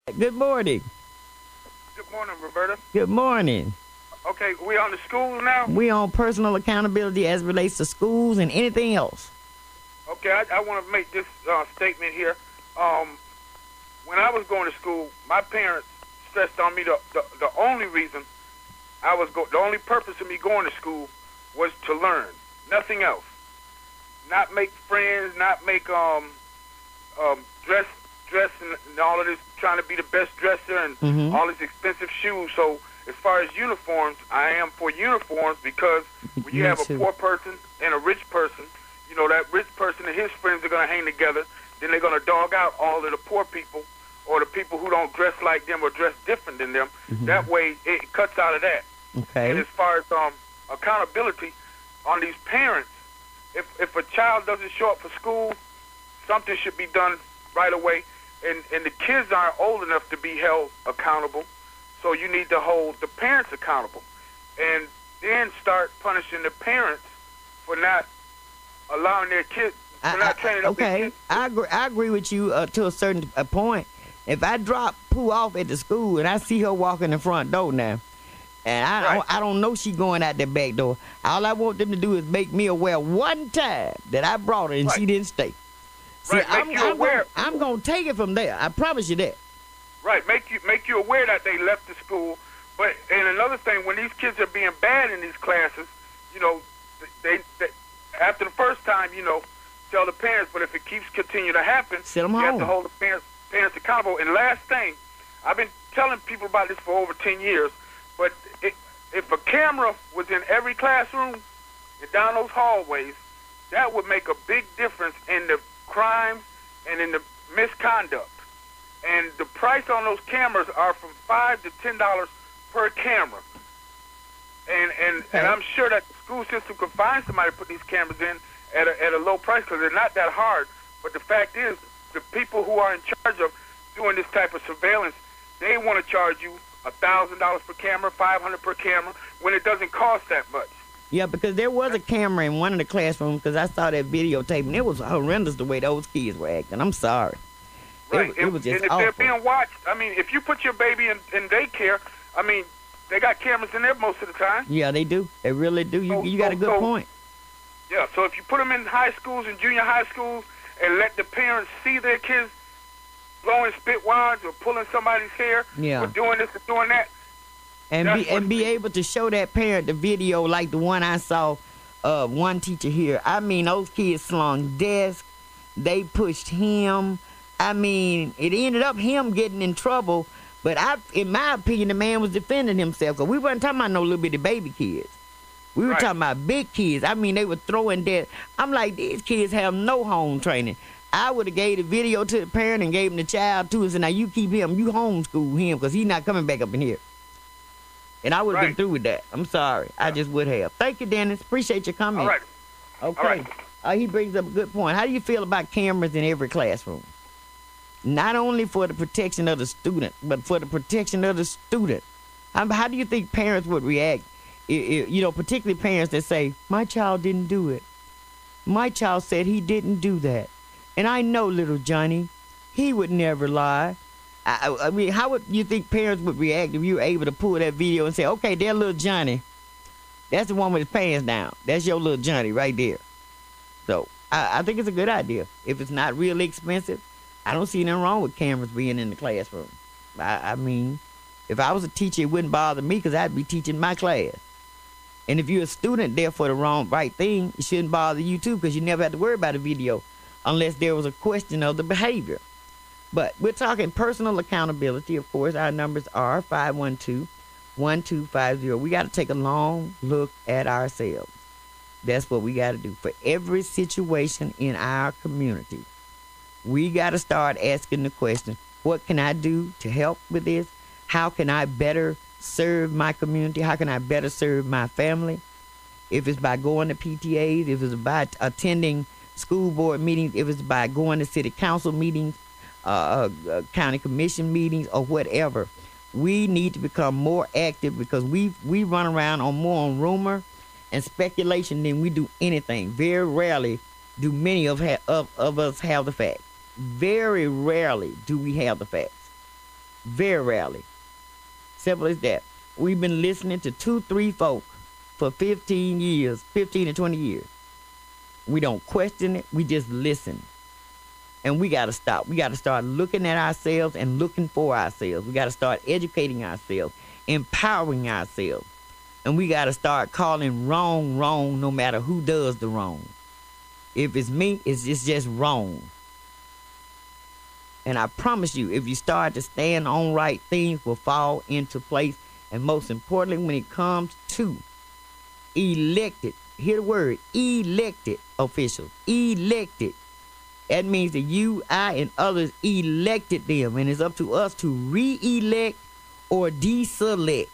Good morning. Good morning, Roberta. Good morning. Okay, we on the school now? We on personal accountability as relates to schools and anything else. Okay, I want to make this statement here. When I was going to school, my parents stressed on me the only reason the only purpose of me going to school was to learn, nothing else. Not make friends, not make dress and all of this, trying to be the best dresser and all these expensive shoes. So as far as uniforms, I am for uniforms because when you have a poor person and a rich person, you know, that rich person and his friends are going to hang together. Then they're going to dog out all of the poor people or the people who don't dress like them or dress different than them. That way it cuts out of that. Okay. And as far as accountability on these parents, if a child doesn't show up for school, something should be done right away. And the kids aren't old enough to be held accountable, so you need to hold the parents accountable. And then start punishing the parents for not allowing their kids, for not training up their kids. I agree with you to a certain point. If I drop Pooh off at the school and I see her walking the front door now, and I don't know she going out the back door, all I want them to do is make me aware one time that I brought her and she didn't stay. See, I'm going to take it from there. I promise you that. Right, make you aware that they left the school. But and another thing, when these kids are being bad in these classes, you know, they after the first time, you know, tell the parents. But if it keeps continuing to happen, send them you home. have to hold the parents accountable. And last thing, I've been telling people about this for over 10 years. But if a camera was in every classroom and down those hallways, that would make a big difference in the crimes and in the misconduct. And the price on those cameras are from $5 to $10 per camera. And I'm sure that the school system could find somebody to put these cameras in at a low price because they're not that hard. But the fact is, the people who are in charge of doing this type of surveillance, they want to charge you $1,000 per camera, $500 per camera, when it doesn't cost that much. Yeah, because there was a camera in one of the classrooms because I saw that videotape, and it was horrendous the way those kids were acting. I'm sorry. Right. It was just and if awful. they're being watched, I mean, if you put your baby in daycare, I mean, they got cameras in there most of the time. Yeah, they do. They really do. You got a good point. Yeah, so if you put them in high schools and junior high schools and let the parents see their kids blowing spit wads or pulling somebody's hair or doing this or doing that, and be able to show that parent the video like the one I saw one teacher here. I mean, those kids slung desks. They pushed him. I mean, it ended up him getting in trouble. But in my opinion, the man was defending himself because we wasn't talking about no little bitty baby kids. We were talking about big kids. I mean, they were throwing dead. I'm like, these kids have no home training. I would have gave the video to the parent and gave him the child too and said, now you keep him, you homeschool him because he's not coming back up in here. And I would have been through with that. I'm sorry. I just would have. Thank you, Dennis. Appreciate your comment. All right. Okay. All right. He brings up a good point. How do you feel about cameras in every classroom? Not only for the protection of the student, but for the protection of the student. How do you think parents would react? You know, particularly parents that say, my child didn't do it. My child said he didn't do that. And I know little Johnny, he would never lie. I mean, how would you think parents would react if you were able to pull that video and say, okay, there's little Johnny. That's the one with his pants down. That's your little Johnny right there. So I think it's a good idea. If it's not really expensive, I don't see nothing wrong with cameras being in the classroom. I mean, if I was a teacher, it wouldn't bother me because I'd be teaching my class. And if you're a student there for the right thing, it shouldn't bother you too because you never have to worry about a video unless there was a question of the behavior. But we're talking personal accountability. Of course, our numbers are 512-1250. We got to take a long look at ourselves. That's what we got to do. For every situation in our community, we got to start asking the question, what can I do to help with this? How can I better serve my community? How can I better serve my family? If it's by going to PTAs, if it's by attending school board meetings, if it's by going to city council meetings, county commission meetings, or whatever, we need to become more active because we run around more on rumor and speculation than we do anything. Very rarely do many of us have the facts. Very rarely do we have the facts. Very rarely. Simple as that. We've been listening to 2-3 folk for 15 to 20 years. We don't question it. We just listen. And we got to stop. We got to start looking at ourselves and looking for ourselves. We got to start educating ourselves, empowering ourselves. And we got to start calling wrong, wrong, no matter who does the wrong. If it's me, it's just wrong. And I promise you, if you start to stand on right, things will fall into place. And most importantly, when it comes to elected, hear the word, elected officials, elected. That means that you, I, and others elected them. And it's up to us to re-elect or deselect.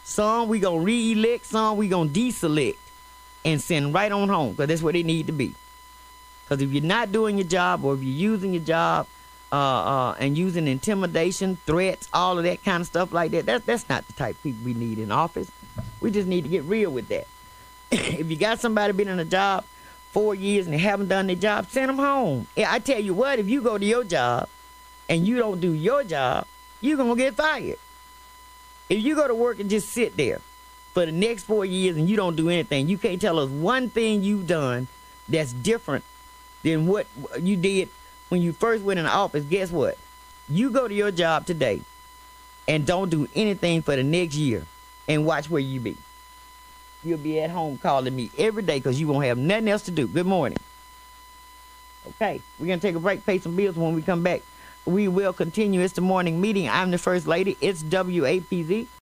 Some we going to re-elect, some we going to deselect and send right on home, because that's where they need to be. Because if you're not doing your job, or if you're using your job and using intimidation, threats, all of that kind of stuff like that, that's not the type of people we need in office. We just need to get real with that. If you got somebody been in a job 4 years and they haven't done their job, send them home. I tell you what, if you go to your job and you don't do your job, you're going to get fired. If you go to work and just sit there for the next 4 years and you don't do anything, you can't tell us one thing you've done that's different than what you did when you first went in the office. Guess what? You go to your job today and don't do anything for the next year and watch where you be. You'll be at home calling me every day because you won't have nothing else to do. Good morning. Okay, we're going to take a break, pay some bills. When we come back, we will continue. It's the morning meeting. I'm the First Lady. It's WAPZ.